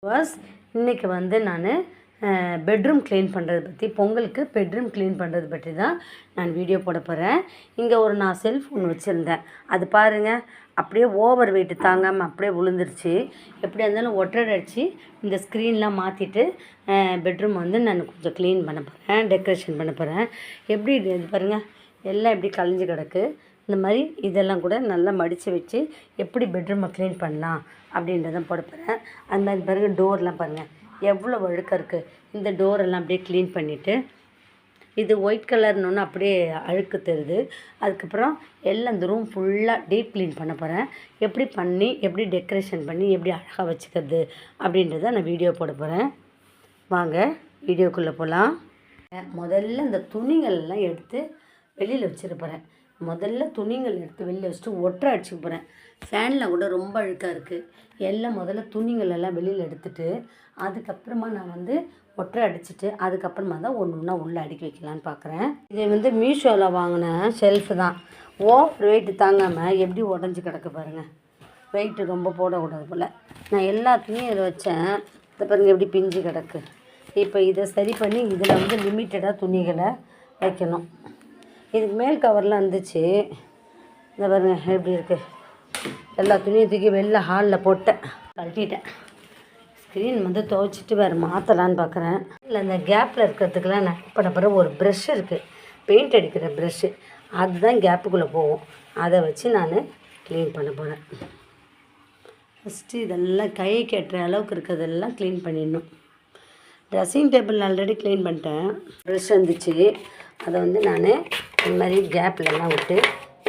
Was இன்றைக்கி வந்து நான் பெட்ரூம் க்ளீன் பண்ணுறது பற்றி பொங்கலுக்கு பெட்ரூம் க்ளீன் பண்ணுறது பற்றி தான் நான் வீடியோ போட போகிறேன். இங்கே நான் செல்ஃபோன் வச்சுருந்தேன், அது பாருங்கள் அப்படியே ஓவர் வெயிட்டு தாங்காமல் அப்படியே விழுந்துருச்சு. எப்படியா இருந்தாலும் ஒட்டடை அடித்து இந்த ஸ்க்ரீன்லாம் மாற்றிட்டு பெட்ரூம் வந்து நான் கொஞ்சம் க்ளீன் பண்ண போகிறேன், டெக்கரேஷன் பண்ண போகிறேன். எப்படி இது பாருங்கள், எல்லாம் எப்படி கழிஞ்சு கிடக்கு. இந்த மாதிரி இதெல்லாம் கூட நல்லா மடித்து வச்சு எப்படி பெட்ரூமை க்ளீன் பண்ணலாம் அப்படின்றத போட போகிறேன். அந்த மாதிரி பாருங்கள், டோர்லாம் பாருங்கள் எவ்வளோ அழுக்காக இருக்குது. இந்த டோரெல்லாம் அப்படியே க்ளீன் பண்ணிவிட்டு, இது ஒயிட் கலர்னு அப்படியே அழுக்கு தருது. அதுக்கப்புறம் எல்லாம் இந்த ரூம் ஃபுல்லாக டீப் க்ளீன் பண்ண போகிறேன். எப்படி பண்ணி எப்படி டெக்கரேஷன் பண்ணி எப்படி அழகாக வச்சுக்கிறது அப்படின்றத நான் வீடியோ போட போகிறேன். வாங்க வீடியோக்குள்ளே போகலாம். முதல்ல இந்த துணிகள்லாம் எடுத்து வெளியில் வச்சுட்டு போகிறேன். முதல்ல துணிகள் எடுத்து வெளியில் வச்சுட்டு ஒட்டரை அடிச்சுக்க போகிறேன். ஃபேனில் கூட ரொம்ப அழுக்காக இருக்குது. எல்லாம் முதல்ல துணிகள் எல்லாம் வெளியில் எடுத்துகிட்டு அதுக்கப்புறமா நான் வந்து ஒட்டரை அடிச்சுட்டு அதுக்கப்புறமா தான் ஒன்று ஒன்றா உள்ளே அடுக்கி வைக்கலான்னு பார்க்குறேன். இது வந்து மீஷோவில் வாங்கின ஷெல்ஃபு தான். ஓவர் வெயிட்டு தாங்காமல் எப்படி உடஞ்சி கிடக்கு பாருங்கள். வெயிட்டு ரொம்ப போடக்கூடாது போல். நான் எல்லா துணியும் இதில் வச்சேன். இதை பாருங்கள் எப்படி பிஞ்சு கிடக்கு. இப்போ இதை சரி பண்ணி இதில் வந்து லிமிட்டடாக துணிகளை வைக்கணும். இதுக்கு மேல் கவர்லாம் இருந்துச்சு. இந்த பாருங்க எப்படி இருக்குது. எல்லா துணியும் தூக்கி வெளில ஹாலில் போட்டேன், கழட்டிட்டேன். ஸ்க்ரீன் வந்து துவைச்சிட்டு வேறு மாற்றலான்னு பார்க்குறேன். இல்லை இந்த கேப்பில் இருக்கிறதுக்கெலாம் நான் பண்ண போகிற ஒரு ப்ரெஷ் இருக்குது, பெயிண்ட் அடிக்கிற ப்ரெஷ்ஷு. அதுதான் கேப்புக்குள்ளே போகும். அதை வச்சு நான் க்ளீன் பண்ண போகிறேன். ஃபஸ்ட்டு இதெல்லாம் கை கட்டுற அளவுக்கு இருக்கிறதெல்லாம் க்ளீன் பண்ணிடணும். ட்ரெஸ்ஸிங் டேபிள் ஆல்ரெடி க்ளீன் பண்ணிட்டேன். ப்ரெஷ் வந்துச்சு, அதை வந்து நான் இந்த மாதிரி கேப்லலாம் விட்டு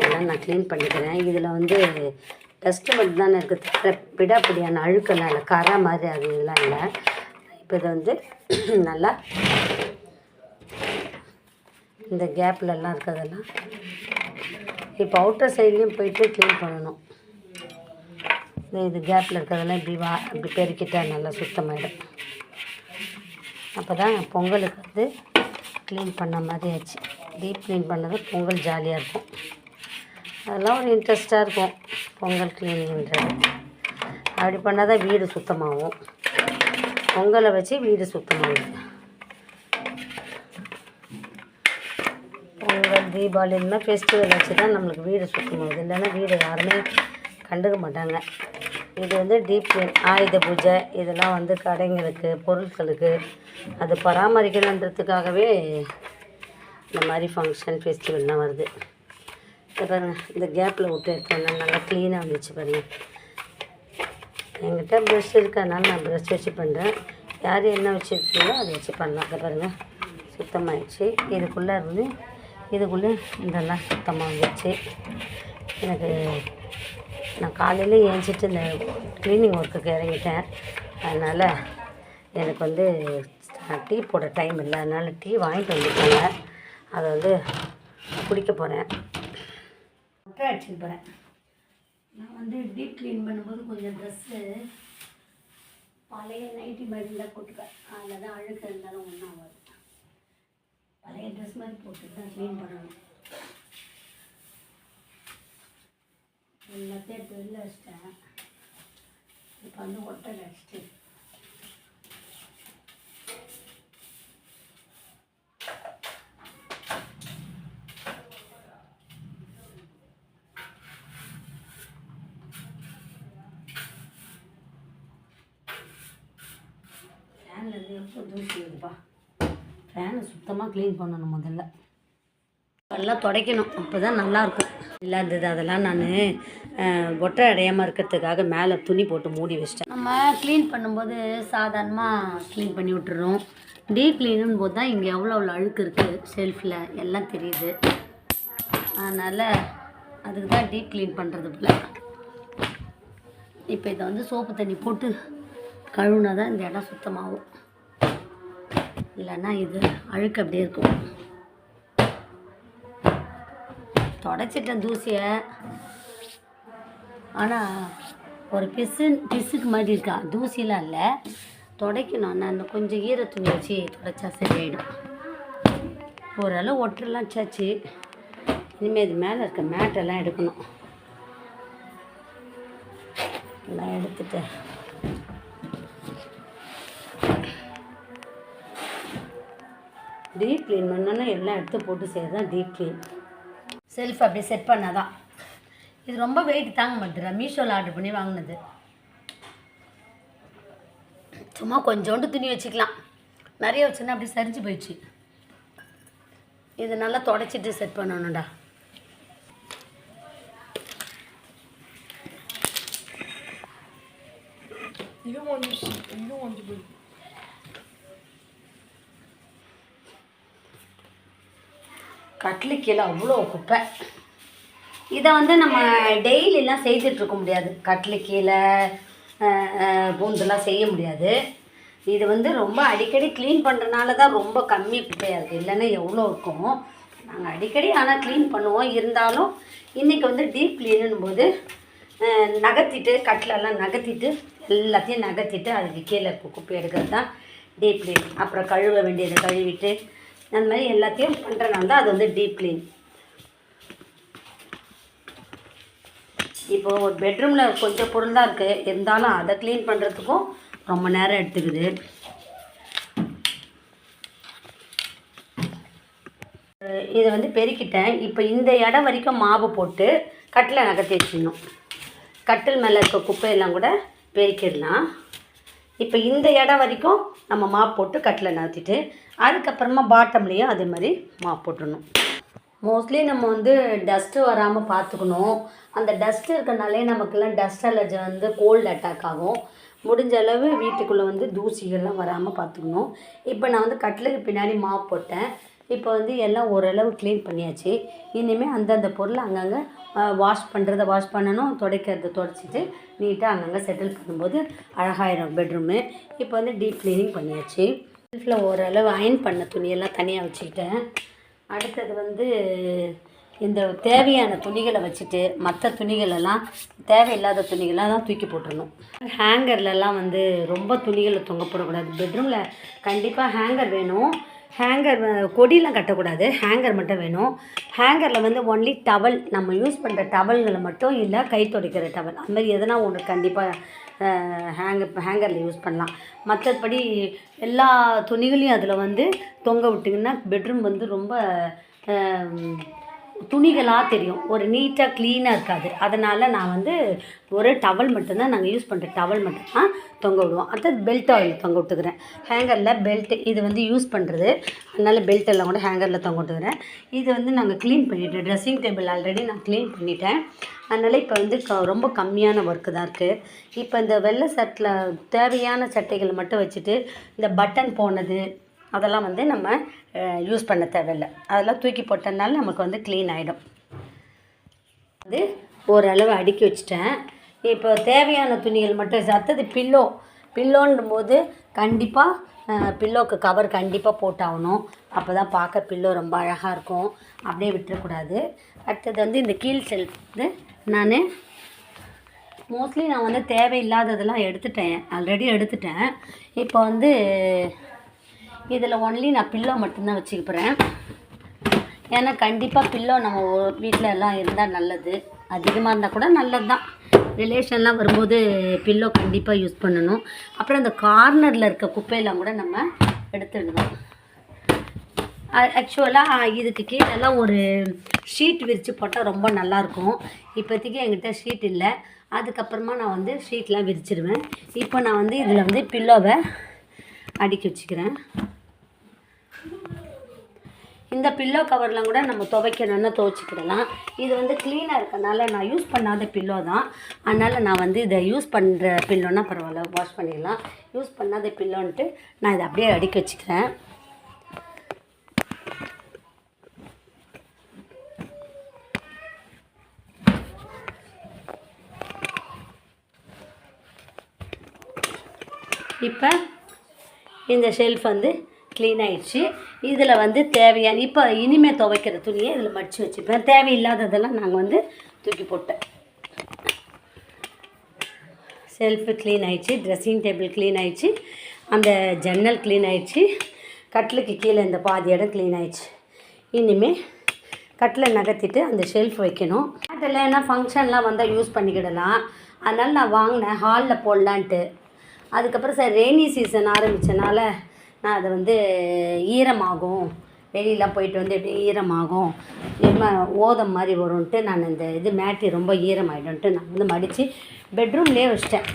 எல்லாம் நான் க்ளீன் பண்ணிக்கிறேன். இதில் வந்து டஸ்ட்டு மட்டும் தானே இருக்குது, பிடாப்பிடியான அழுக்கெல்லாம் இல்லை, கரை மாதிரி அது இதெல்லாம் இல்லை. இப்போ இதை வந்து நல்லா இந்த கேப்லலாம் இருக்கிறதெல்லாம் இப்போ அவுட்டர் சைட்லேயும் போயிட்டு க்ளீன் பண்ணணும். இது கேப்பில் இருக்கிறதெல்லாம் இப்படி பெருக்கிட்டால் நல்லா சுத்தமாகிடும். அப்போ தான் பொங்கலுக்கு வந்து க்ளீன் பண்ண மாதிரி ஆச்சு. டீப் க்ளீன் பண்ணது பொங்கல் ஜாலியாக இருக்கும். அதெல்லாம் ஒரு இன்ட்ரெஸ்ட்டாக இருக்கும் பொங்கல் க்ளீனிங்கிறது. அப்படி பண்ணால் தான் வீடு சுத்தமாகும். பொங்கலை வச்சு வீடு சுத்தமாகும். பொங்கல், தீபாவளி இந்த மாதிரி ஃபெஸ்டிவல் வச்சு தான் நம்மளுக்கு வீடு சுத்தமாகுது. இல்லைன்னா வீடு யாருமே கண்டுக்க மாட்டாங்க. இது வந்து டீப் க்ளீன், ஆயுத பூஜை இதெல்லாம் வந்து கடைங்களுக்கு பொருட்களுக்கு அது பராமரிக்கணுன்றதுக்காகவே இந்த மாதிரி ஃபங்க்ஷன் ஃபெஸ்டிவல்லாம் வருது. இப்போ பாருங்கள், இந்த கேப்பில் விட்டு எடுத்தோன்னா நல்லா க்ளீனாக வந்துச்சு பாருங்கள். என்கிட்ட ப்ரெஷ் இருக்கிறதுனால நான் ப்ரெஷ் வச்சு பண்ணுறேன். யார் என்ன வச்சுருக்கீங்களோ அதை வச்சு பண்ணலாம். அதை பாருங்கள் சுத்தமாகிடுச்சு. இதுக்குள்ளே இருந்து இதுக்குள்ளே இதெல்லாம் சுத்தமாக வந்துச்சு. எனக்கு நான் காலையில் ஏஞ்சிட்டு இந்த க்ளீனிங் ஒர்க்குக்கு இறங்கிட்டேன். அதனால் எனக்கு வந்து டீ போட டைம் இல்லை. அதனால் டீ வாங்கிட்டு வந்துட்டாங்க. அதை வந்து குடிக்க போகிறேன். ஒட்டரை அடிச்சுட்டு போகிறேன். நான் வந்து டீப் க்ளீன் பண்ணும்போது கொஞ்சம் ட்ரெஸ்ஸு பழைய நைட்டி மாதிரி இருந்தால் போட்டுப்பேன். அதில் தான் அழுக்கு இருந்தாலும் ஒன்றும் ஆகாது. பழைய ட்ரெஸ் மாதிரி போட்டு தான் க்ளீன் பண்ணணும். எல்லாத்தையும் எடுத்து வெளில வச்சிட்டேன். இப்போ வந்து ஒட்டரை அடிச்சிட்டு ஃபேன்லேருந்து எப்போ தூசி வருதுப்பா. ஃபேனை சுத்தமாக க்ளீன் பண்ணணும். முதல்ல எல்லாம் துடைக்கணும், அப்போ தான் நல்லாயிருக்கும். இல்லை இருந்தது அதெல்லாம் நான் ஒட்டரை அடையாமல் இருக்கிறதுக்காக மேலே துணி போட்டு மூடி வச்சிட்டேன். நம்ம க்ளீன் பண்ணும்போது சாதாரணமாக க்ளீன் பண்ணி விட்டுறோம். டீப் க்ளீனும் போது தான் இங்கே எவ்வளோ அழுக்கு இருக்குது ஷெல்ஃபில் எல்லாம் தெரியுது. அதனால் அதுக்கு தான் டீப் க்ளீன் பண்ணுறது போல். இப்போ இதை வந்து சோப்பு தண்ணி போட்டு கழுவுனா தான் இந்த இடம் சுத்தமாகும். இல்லைன்னா இது அழுக்கு அப்படியே இருக்கும். தொடச்சிட்டேன் தூசியை. ஆனால் ஒரு பிசுக்கு மாதிரி இருக்கா, தூசிலாம் இல்லை. துடைக்கணும். நான் கொஞ்சம் ஈர துணி வச்சு துடைச்சா சரியாயிடும். ஓரளவு ஒட்டரெல்லாம் வச்சாச்சு. இனிமேல் இது மேலே இருக்க மேட்டெல்லாம் எடுக்கணும். எல்லாம் எடுத்துட்டு டீப் க்ளீன் பண்ணோன்னா எல்லாம் எடுத்து போட்டு செய்கிறது தான் டீப் க்ளீன். செல்ஃப் அப்படியே செட் பண்ணால் தான். இது ரொம்ப வெயிட் தாங்க மாட்டேறா. மீஷோவில் ஆர்டர் பண்ணி வாங்கினது. சும்மா கொஞ்சோண்டு துணி வச்சுக்கலாம், நிறைய வச்சுன்னா அப்படி சரிஞ்சு போயிடுச்சு. இது நல்லா தொடச்சிட்டு செட் பண்ணணும்டா. கட்லு கீழே அவ்வளோ குப்பை. இதை வந்து நம்ம டெய்லிலாம் செய்துட்ருக்க முடியாது. கட்லு கீழே பூந்தெல்லாம் செய்ய முடியாது. இது வந்து ரொம்ப அடிக்கடி க்ளீன் பண்ணுறனால தான் ரொம்ப கம்மி குப்பையாக இருக்குது. இல்லைன்னா எவ்வளோ இருக்கும். நாங்கள் அடிக்கடி ஆனால் க்ளீன் பண்ணுவோம். இருந்தாலும் இன்றைக்கி வந்து டீப் க்ளீனும் போது நகர்த்திட்டு கட்டிலெல்லாம் நகர்த்திட்டு எல்லாத்தையும் நகர்த்திட்டு அதுக்கு கீழே குப்பை எடுக்கிறது தான் டீப் க்ளீன். அப்புறம் கழுவ வேண்டியதை கழுவிட்டு அந்த மாதிரி எல்லாத்தையும் பண்ணுறனால தான் அது வந்து டீப் க்ளீன். இப்போது ஒரு பெட்ரூமில் கொஞ்சம் பொருள் தான் இருக்குது, இருந்தாலும் அதை க்ளீன் பண்ணுறதுக்கும் ரொம்ப நேரம் எடுத்துக்குது. இதை வந்து பெருக்கிட்டேன். இப்போ இந்த இடம் வரைக்கும் மாவு போட்டு கட்டில் நகர்த்தி வச்சிடணும். கட்டில் மேலே இருக்க குப்பையெல்லாம் கூட பெருக்கிடலாம். இப்போ இந்த இடம் வரைக்கும் நம்ம மாவு போட்டு கட்டில் நகர்த்திட்டு அதுக்கப்புறமா பாட்டம்லேயும் அதே மாதிரி மாவு போட்டுடணும். மோஸ்ட்லி நம்ம வந்து டஸ்ட்டு வராமல் பார்த்துக்கணும். அந்த டஸ்ட்டு இருக்கனாலே நமக்கெல்லாம் டஸ்ட் அலர்ஜி வந்து கோல்டு அட்டாக் ஆகும். முடிஞ்ச அளவு வீட்டுக்குள்ளே வந்து தூசிகள்லாம் வராமல் பார்த்துக்கணும். இப்போ நான் வந்து கட்டிலுக்கு பின்னாடி மாவு போட்டேன். இப்போ வந்து எல்லாம் ஓரளவு க்ளீன் பண்ணியாச்சு. இனிமேல் அந்தந்த பொருள் அங்கங்கே வாஷ் பண்ணுறதை வாஷ் பண்ணணும், துடைக்கிறத துடைச்சிட்டு நீட்டாக அங்கங்கே செட்டில் பண்ணும்போது அழகாயிரும் பெட்ரூமு. இப்போ வந்து டீப் க்ளீனிங் பண்ணியாச்சு. செல்ஃபில் ஓரளவு அயன் பண்ண துணியெல்லாம் தனியாக வச்சுக்கிட்டேன். அடுத்தது வந்து இந்த தேவையான துணிகளை வச்சுட்டு மற்ற துணிகளெல்லாம் தேவையில்லாத துணிகளெல்லாம் தூக்கி போட்டுடணும். ஹேங்கர்லலாம் வந்து ரொம்ப துணிகளை தொங்க போடக்கூடாது. பெட்ரூமில் கண்டிப்பாக ஹேங்கர் வேணும். ஹேங்கர் கொடியெலாம் கட்டக்கூடாது, ஹேங்கர் மட்டும் வேணும். ஹேங்கரில் வந்து ஒன்லி டவல், நம்ம யூஸ் பண்ணுற டவல்களை மட்டும் இல்லை, கை துடைக்கிற டவல் அந்த மாதிரி எதனா ஒன்று கண்டிப்பாக ஹேங்கரில் யூஸ் பண்ணலாம். மற்றபடி எல்லா துணிகளையும் அதில் வந்து தொங்க விட்டிங்கன்னா பெட்ரூம் வந்து ரொம்ப துணிகளாக தெரியும், ஒரு நீட்டாக க்ளீனாக இருக்காது. அதனால் நான் வந்து ஒரு டவல் மட்டும்தான் நாங்கள் யூஸ் பண்ணுற டவல் மட்டும்தான் தொங்க விடுவோம். அடுத்தது பெல்ட் ஆயில் தொங்க விட்டுக்கிறேன். ஹேங்கரில் பெல்ட்டு இது வந்து யூஸ் பண்ணுறது, அதனால் பெல்ட் எல்லாம் கூட ஹேங்கரில் தொங்க விட்டுக்கிறேன். இது வந்து நாங்கள் க்ளீன் பண்ணிவிட்டேன். ட்ரெஸ்ஸிங் டேபிள் ஆல்ரெடி நான் க்ளீன் பண்ணிட்டேன். அதனால் இப்போ வந்து ரொம்ப கம்மியான ஒர்க்கு தான் இருக்குது. இப்போ இந்த வெள்ளை சட்டில் தேவையான சட்டைகளை மட்டும் வச்சுட்டு இந்த பட்டன் போனது அதெல்லாம் வந்து நம்ம யூஸ் பண்ண தேவையில்லை. அதெல்லாம் தூக்கி போட்டதுனால நமக்கு வந்து க்ளீன் ஆகிடும். வந்து ஓரளவு அடுக்கி வச்சுட்டேன். இப்போ தேவையான துணிகள் மட்டும். அடுத்தது பில்லோன்னும் போது கண்டிப்பாக பில்லோக்கு கவர் கண்டிப்பாக போட்டாகணும். அப்போ தான் பார்க்க பில்லோ ரொம்ப அழகாக இருக்கும், அப்படியே விட்டுறக்கூடாது. அடுத்தது வந்து இந்த கீழ் செல்ஃப் வந்து நான் மோஸ்ட்லி நான் வந்து தேவையில்லாததெல்லாம் ஆல்ரெடி எடுத்துட்டேன். இப்போ வந்து இதில் ஒன்லி நான் பில்லோ மட்டும்தான் வச்சுக்க போகிறேன். ஏன்னா கண்டிப்பாக பில்லோ நம்ம வீட்டில் எல்லாம் இருந்தால் நல்லது, அதிகமாக இருந்தால் கூட நல்லது தான். ரிலேஷன்லாம் வரும்போது பில்லோ கண்டிப்பாக யூஸ் பண்ணணும். அப்புறம் இந்த கார்னரில் இருக்க குப்பையெல்லாம் கூட நம்ம எடுத்துடணும். ஆக்சுவலாக இதுக்கு கீழெல்லாம் ஒரு ஷீட் விரித்து போட்டால் ரொம்ப நல்லாயிருக்கும். இப்போதைக்கு என்கிட்ட ஷீட் இல்லை. அதுக்கப்புறமா நான் வந்து ஷீட்லாம் விரிச்சிடுவேன். இப்போ நான் வந்து இதில் வந்து பில்லோவை அடுக்கி வச்சுக்கிறேன். இந்த பில்லோ கவர்லாம் கூட நம்ம துவைக்கணுன்னா துவைச்சிக்கிடலாம். இது வந்து க்ளீனாக இருக்கனால நான் யூஸ் பண்ணாத பில்லோ தான். அதனால் நான் வந்து இதை யூஸ் பண்ணுற பில்லோன்னா பரவாயில்ல, வாஷ் பண்ணிடலாம். யூஸ் பண்ணாத பில்லோன்ட்டு நான் இதை அப்படியே அடுக்கி வச்சுக்கிறேன். இப்போ இந்த ஷெல்ஃப் வந்து க்ளீன் ஆகிடுச்சு. இதில் வந்து தேவையான இப்போ இனிமேல் துவைக்கிற துணியை இதில் மடித்து வச்சுப்பேன். தேவையில்லாததெல்லாம் நாங்கள் வந்து தூக்கி போட்டேன். ஷெல்ஃபு க்ளீன் ஆகிடுச்சு, ட்ரெஸ்ஸிங் டேபிள் க்ளீன் ஆகிடுச்சு, அந்த ஜன்னல் க்ளீன் ஆகிடுச்சு, கட்டிலுக்கு கீழே இந்த பாதி இடம் க்ளீன் ஆகிடுச்சு. இனிமேல் கட்டில் நகர்த்திட்டு அந்த ஷெல்ஃப் வைக்கணும். அதில் என்ன ஃபங்க்ஷன்லாம் வந்தால் யூஸ் பண்ணிக்கிடலாம். அதனால் நான் வாங்கினேன் ஹாலில் போடலான்ட்டு. அதுக்கப்புறம் ரெய்னி சீசன் ஆரம்பித்தனால நான் அதை வந்து ஈரமாகும் வெளியெலாம் போயிட்டு வந்து எப்படி ஈரமாகும் ஓதம் மாதிரி வரும்ன்ட்டு நான் இந்த இது மேட்டி ரொம்ப ஈரமாகிடும்ன்ட்டு நான் வந்து மடித்து பெட்ரூம்லேயே வச்சிட்டேன்.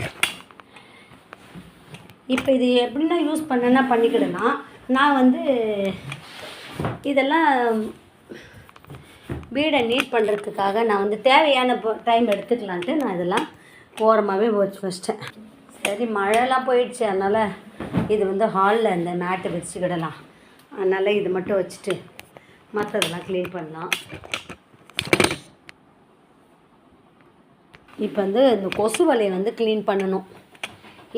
இப்போ இது எப்படின்னா யூஸ் பண்ணேன்னா பண்ணிக்கிடலாம். நான் வந்து இதெல்லாம் வீடை நீட் பண்ணுறதுக்காக நான் வந்து தேவையான டைம் எடுத்துக்கலான்ட்டு நான் இதெல்லாம் ஓரமாகவே வச்சிட்டேன். சரி, மழைலாம் போயிடுச்சு, அதனால் இது வந்து ஹாலில் இந்த மேட்டை வச்சுக்கிடலாம். அதனால் இது மட்டும் வச்சுட்டு மற்றதெல்லாம் க்ளீன் பண்ணலாம். இப்போ வந்து இந்த கொசு வலையை வந்து க்ளீன் பண்ணணும்.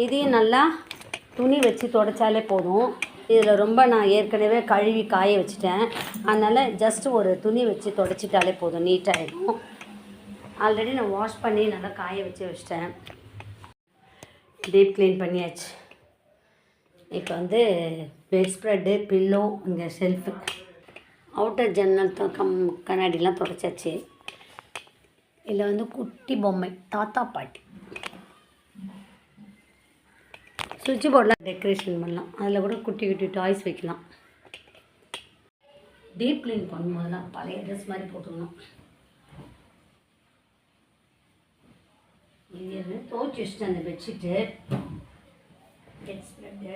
இதையும் நல்லா துணி வச்சு துடைச்சாலே போதும். இதில் ரொம்ப நான் ஏற்கனவே கழுவி காய வச்சுட்டேன். அதனால் ஜஸ்ட்டு ஒரு துணி வச்சு துடைச்சிட்டாலே போதும், நீட்டாகிடும். ஆல்ரெடி நான் வாஷ் பண்ணி நல்லா காய வச்சிட்டேன். டீப் க்ளீன் பண்ணியாச்சு. இப்போ வந்து பெட் ஸ்ப்ரெட்டு, பில்லோ, இங்கே ஷெல்ஃபு, அவுட்டர் ஜன்னல் கண்ணாடிலாம் துடைச்சாச்சு. இதில் வந்து குட்டி பொம்மை, தாத்தா பாட்டி, சுவிட்ச் போர்டெலாம் டெக்கரேஷன் பண்ணலாம். அதில் கூட குட்டி குட்டி டாய்ஸ் வைக்கலாம். டீப் க்ளீன் பண்ணும்போதெல்லாம் பழைய ட்ரெஸ் மாதிரி போட்டுக்கணும். இது துவச்சி வச்சுட்டு அந்த பெட்ஷீட்டு, பெட் ஸ்ப்ரெட்டு,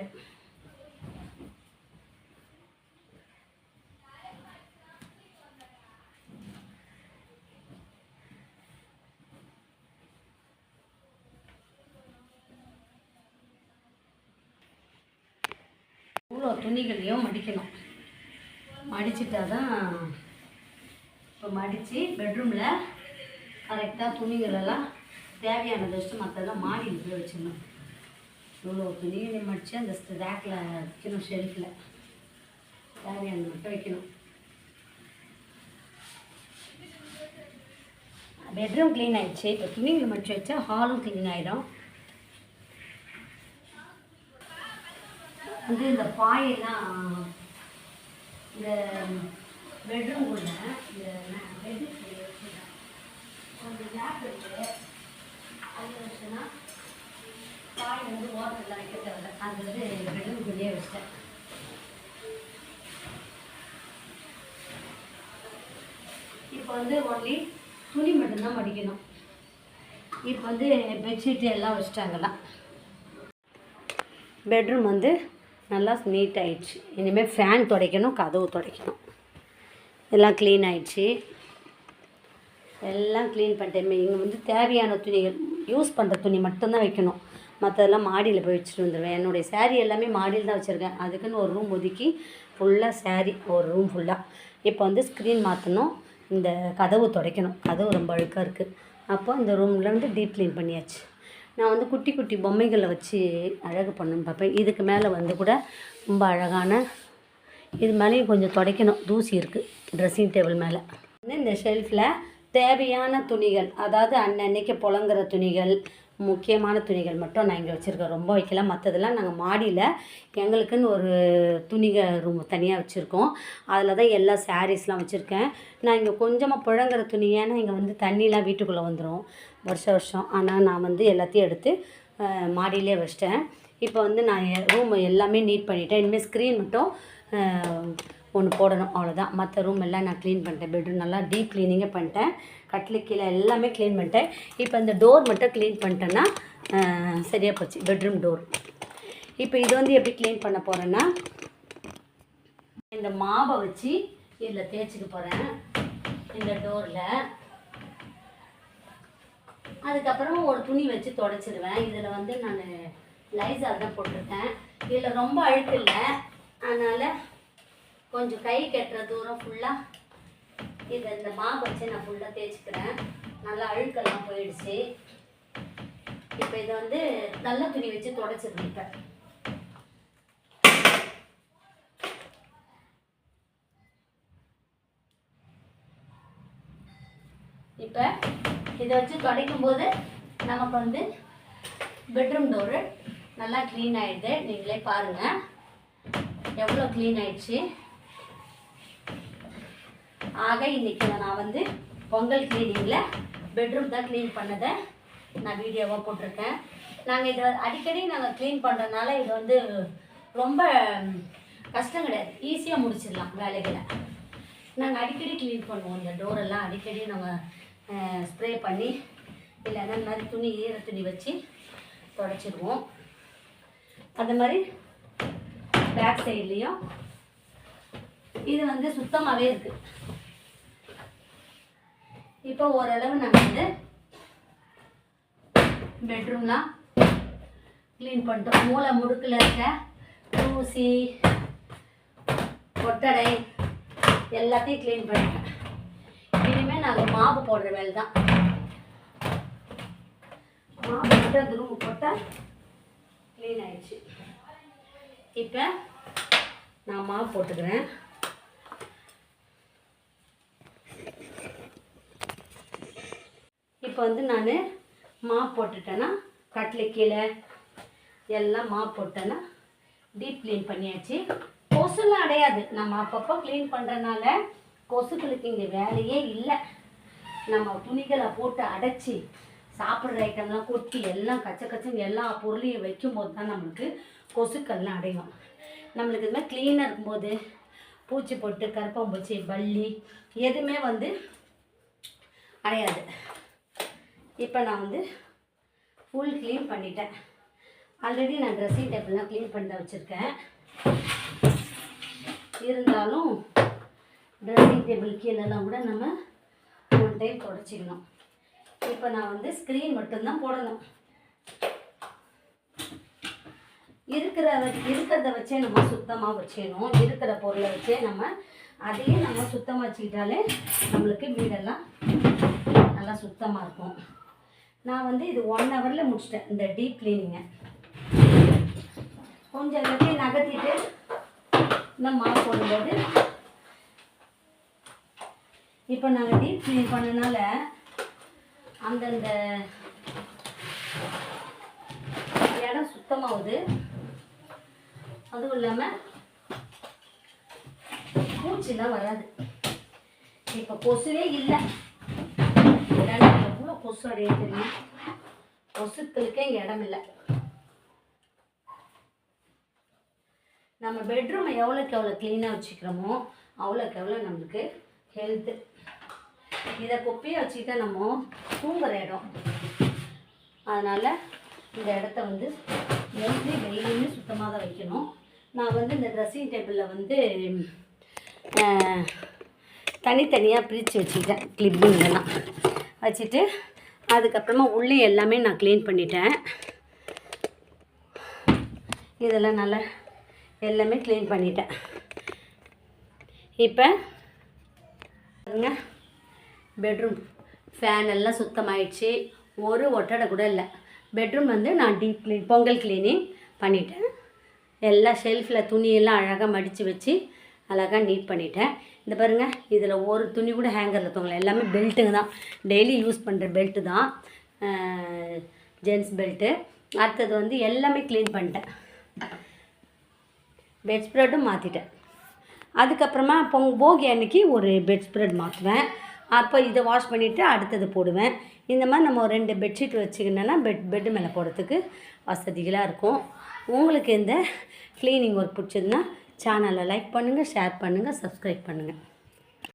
இவ்வளோ துணிகளையும் மடிக்கணும். மடிச்சிட்டா தான் இப்போ மடித்து பெட்ரூமில் கரெக்டாக துணிகளெல்லாம் தேவையானதை வச்சுட்டு மற்றதெல்லாம் மாடியில் போய் வச்சிடணும். இவ்வளோ துணிகளை மடித்து அந்த ரேக்கில் வைக்கணும், ஷெல்ஃபில் தேவையானது மட்டும் வைக்கணும். பெட்ரூம் க்ளீன் ஆகிடுச்சு. இப்போ துணிகளை மடித்து வச்சா ஹாலும் க்ளீன் ஆகிடும். வந்து இந்த பாயெல்லாம் இந்த பெட்ரூம்குள்ள இந்த பெட்டு கொஞ்சம் கேப் இருக்குது, அது வச்சுன்னா பாய் வந்து ஓரத்தில் வைக்க தேவை. அது வந்து பெட்ரூம்குள்ளேயே வச்சிட்டேன். இப்போ வந்து ஒன்லி துணி மட்டும்தான் மடிக்கணும். இப்போ வந்து பெட்ஷீட்டு எல்லாம் வச்சுட்டாங்கலாம். பெட்ரூம் வந்து நல்லா நீட் ஆகிடுச்சு. இனிமேல் ஃபேன் துடைக்கணும், கதவு துடைக்கணும். எல்லாம் க்ளீன் ஆகிடுச்சு. எல்லாம் க்ளீன் பண்ணிட்டேன். இங்கே வந்து தேவையான துணிகள், யூஸ் பண்ணுற துணி மட்டும்தான் வைக்கணும். மற்றதெல்லாம் மாடியில் போய் வச்சுட்டு வந்துடுவேன். என்னுடைய சேரீ எல்லாமே மாடியில் தான் வச்சுருக்கேன். அதுக்குன்னு ஒரு ரூம் ஒதுக்கி ஃபுல்லாக சேரீ, ஒரு ரூம் ஃபுல்லாக. இப்போ வந்து ஸ்க்ரீன் மாற்றணும், இந்த கதவு துடைக்கணும். கதவு ரொம்ப அழுக்காக இருக்குது. அப்போ இந்த ரூமில் வந்து டீப் க்ளீன் பண்ணியாச்சு. நான் வந்து குட்டி குட்டி பொம்மைகளை வச்சு அழகு பண்ணணும்னு பார்ப்பேன். இதுக்கு மேலே வந்து கூட ரொம்ப அழகான, இது மேலேயும் கொஞ்சம் துடைக்கணும், தூசி இருக்குது ட்ரெஸ்ஸிங் டேபிள் மேலே. வந்து இந்த ஷெல்ஃபில் தேவையான துணிகள், அதாவது அன்னன்னைக்கு புழங்குற துணிகள், முக்கியமான துணிகள் மட்டும் நான் இங்கே வச்சுருக்கேன். ரொம்ப வைக்கலாம். மற்றதெல்லாம் நாங்கள் மாடியில் எங்களுக்குன்னு ஒரு துணிகள் ரூம் தனியாக வச்சுருக்கோம். அதில் தான் எல்லா சாரீஸ்லாம் வச்சுருக்கேன். நான் இங்கே கொஞ்சமாக புழங்குற துணி, ஏன்னா இங்கே வந்து தண்ணிலாம் வீட்டுக்குள்ளே வந்துடும் வருஷம். ஆனால் நான் வந்து எல்லாத்தையும் எடுத்து மாடியிலே வச்சிட்டேன். இப்போ வந்து நான் ரூம் எல்லாமே நீட் பண்ணிவிட்டேன். இனிமேல் ஸ்க்ரீன் மட்டும் ஒன்று போடணும், அவ்வளோதான். மற்ற ரூம் எல்லாம் நான் க்ளீன் பண்ணிட்டேன். பெட்ரூம் நல்லா டீப் க்ளீனிங்கே பண்ணிட்டேன். கட்டில் கீழே எல்லாமே க்ளீன் பண்ணிட்டேன். இப்போ இந்த டோர் மட்டும் க்ளீன் பண்ணிட்டேன்னா சரியாக போச்சு, பெட்ரூம் டோர். இப்போ இது வந்து எப்படி க்ளீன் பண்ண போகிறேன்னா, இந்த மாவை வச்சு இதில் தேய்ச்சிக்க போகிறேன் இந்த டோரில். அதுக்கப்புறம் ஒரு துணி வச்சு துடைச்சிடுவேன். இதில் வந்து நான் லைசால் தான் போட்டிருக்கேன். இதில் ரொம்ப அழுக்கு இல்லை, அதனால் கொஞ்சம் கை கட்டுற தூரம் ஃபுல்லாக இதை இந்த மாவு வச்சு நான் ஃபுல்லாக தேய்ச்சிக்கிறேன். நல்லா அழுக்கெல்லாம் போயிடுச்சு. இப்போ இதை வந்து நல்ல துணி வச்சு துடைச்சிருக்கேன். இப்போ இதை வச்சு துடைக்கும்போது நமக்கு வந்து பெட்ரூம் டோரு நல்லா க்ளீன் ஆகிடுது. நீங்களே பாருங்கள் எவ்வளோ க்ளீன் ஆகிடுச்சு. ஆக இன்றைக்கி நான் வந்து பொங்கல் க்ளீனிங்கில் பெட்ரூம் தான் க்ளீன் பண்ணதை நான் வீடியோவாக போட்டிருக்கேன். நாங்கள் இதை அடிக்கடி நாங்கள் க்ளீன் பண்ணுறதுனால இது வந்து ரொம்ப கஷ்டம் கிடையாது, ஈஸியாக முடிச்சிடலாம் வேலைகளை. நாங்கள் அடிக்கடி க்ளீன் பண்ணுவோம். இந்த டோரெல்லாம் அடிக்கடி நாங்கள் ஸ்ப்ரே பண்ணி இல்லைன்னா இந்த மாதிரி துணி ஈர துணி வச்சு துடைச்சிடுவோம். அந்த மாதிரி பேக் சைட்லேயும் இது வந்து சுத்தமாகவே இருக்குது. இப்போ ஓரளவு நாங்கள் வந்து பெட்ரூம்லாம் க்ளீன் பண்ணிட்டோம். மூளை முடுக்கில் இருக்க தூசி ஒட்டடை எல்லாத்தையும் க்ளீன் பண்ணிட்டேன். இனிமேல் நாங்கள் மாவு போடுற வேலை தான். மாவு போட்டு அந்த ரூம் போட்டால் க்ளீன் ஆயிடுச்சு. இப்போ நான் மாவு போட்டுக்கிறேன். இப்போ வந்து நான் மாவு போட்டுட்டேன்னா கட்டில் கீழே எல்லாம் மாவு போட்டேன்னா டீப் க்ளீன் பண்ணியாச்சு. கொசுலாம் அடையாது. நம்ம அப்பப்போ க்ளீன் பண்ணுறதுனால கொசுக்களுக்கு இங்கே வேலையே இல்லை. நம்ம துணிகளை போட்டு அடைச்சி சாப்பிட்ற ஐட்டம்லாம் கொட்டி எல்லாம் கச்சன்னு எல்லா பொருளையும் வைக்கும்போது தான் நம்மளுக்கு கொசுக்கள்லாம் அடையும். நம்மளுக்கு இது மாதிரி க்ளீனாக இருக்கும்போது பூச்சி போட்டு கருப்பாம்பூச்சி பல்லி எதுவுமே வந்து அடையாது. இப்போ நான் வந்து ஃபுல் க்ளீன் பண்ணிட்டேன். ஆல்ரெடி நான் ட்ரெஸ்ஸிங் டேபிள்லாம் க்ளீன் பண்ணி தான் வச்சுருக்கேன். இருந்தாலும் ட்ரெஸ்ஸிங் டேபிள் கீழெல்லாம் கூட நம்ம ஒன் டைம் தொடச்சிக்கணும். இப்போ நான் வந்து ஸ்க்ரீன் மட்டும்தான் போடணும். இருக்கிறத வச்சே நம்ம சுத்தமாக வச்சுக்கணும். இருக்கிற பொருளை வச்சே நம்ம அதையே நம்ம சுத்தமாக வச்சுக்கிட்டாலே நம்மளுக்கு வீடெல்லாம் நல்லா சுத்தமாக இருக்கும். நான் வந்து இது 1 ஹவரில் முடிச்சிட்டேன் இந்த டீப் க்ளீனிங்கை. கொஞ்சம் எல்லாத்தையும் நகர்த்திட்டு இந்த மாவு போடும்போது இப்போ நாங்கள் டீப் க்ளீன் பண்ணனால அந்தந்த இடம் சுத்தமாகுது. அதுவும் இல்லாமல் பூச்சிலாம் வராது. இப்போ கொசுவே இல்லை. எவ்வளோ கொசு அடைய தெரியும். கொசுக்களுக்கே இங்கே இடம் இல்லை. நம்ம பெட்ரூமை எவ்வளோக்கு எவ்வளோ க்ளீனாக வச்சுக்கிறோமோ அவ்வளோக்கு எவ்வளோ நம்மளுக்கு ஹெல்த்து. இதை குப்பையை வச்சுக்கிட்டா நம்ம தூங்குற இடம். அதனால் இந்த இடத்த வந்து மோஸ்ட்லி டெய்லியுமே சுத்தமாக தான் வைக்கணும். நான் வந்து இந்த ட்ரெஸ்ஸிங் டேபிளில் வந்து தனித்தனியாக பிரித்து வச்சுக்கிட்டேன். கிளிப்பிங்கெல்லாம் வச்சுட்டு அதுக்கப்புறமா உள்ளே எல்லாமே நான் க்ளீன் பண்ணிட்டேன். இதெல்லாம் நல்லா எல்லாமே க்ளீன் பண்ணிட்டேன். இப்போ பெட்ரூம் ஃபேன் எல்லாம் சுத்தமாயிடுச்சு. ஒரு ஒட்டடை கூட இல்லை. பெட்ரூம் வந்து நான் டீப் க்ளீன் பொங்கல் க்ளீனிங் பண்ணிட்டேன். எல்லா ஷெல்ஃபில் துணியெல்லாம் அழகாக மடித்து வச்சு அழகாக நீட் பண்ணிட்டேன். இந்த பாருங்கள், இதில் ஒரு துணி கூட ஹேங்கரில் தொங்கலை. எல்லாமே பெல்ட்டுங்க தான், டெய்லி யூஸ் பண்ணுற பெல்ட்டு தான், ஜென்ஸ் பெல்ட்டு. அடுத்தது வந்து எல்லாமே க்ளீன் பண்ணிட்டேன். பெட் ஸ்ப்ரெட்டும் மாற்றிட்டேன். அதுக்கப்புறமா போகி அன்றைக்கி ஒரு பெட் ஸ்ப்ரெட் மாற்றுவேன். அப்போ இதை வாஷ் பண்ணிவிட்டு அடுத்தது போடுவேன். இந்த மாதிரி நம்ம 2 பெட்ஷீட் வச்சுக்கிட்டோன்னா பெட்டு மேலே போடுறதுக்கு வசதிகளாக இருக்கும். உங்களுக்கு இந்த க்ளீனிங் ஒர்க் பிடிச்சதுன்னா சேனலை லைக் பண்ணுங்கள், ஷேர் பண்ணுங்கள், சப்ஸ்கிரைப் பண்ணுங்கள்.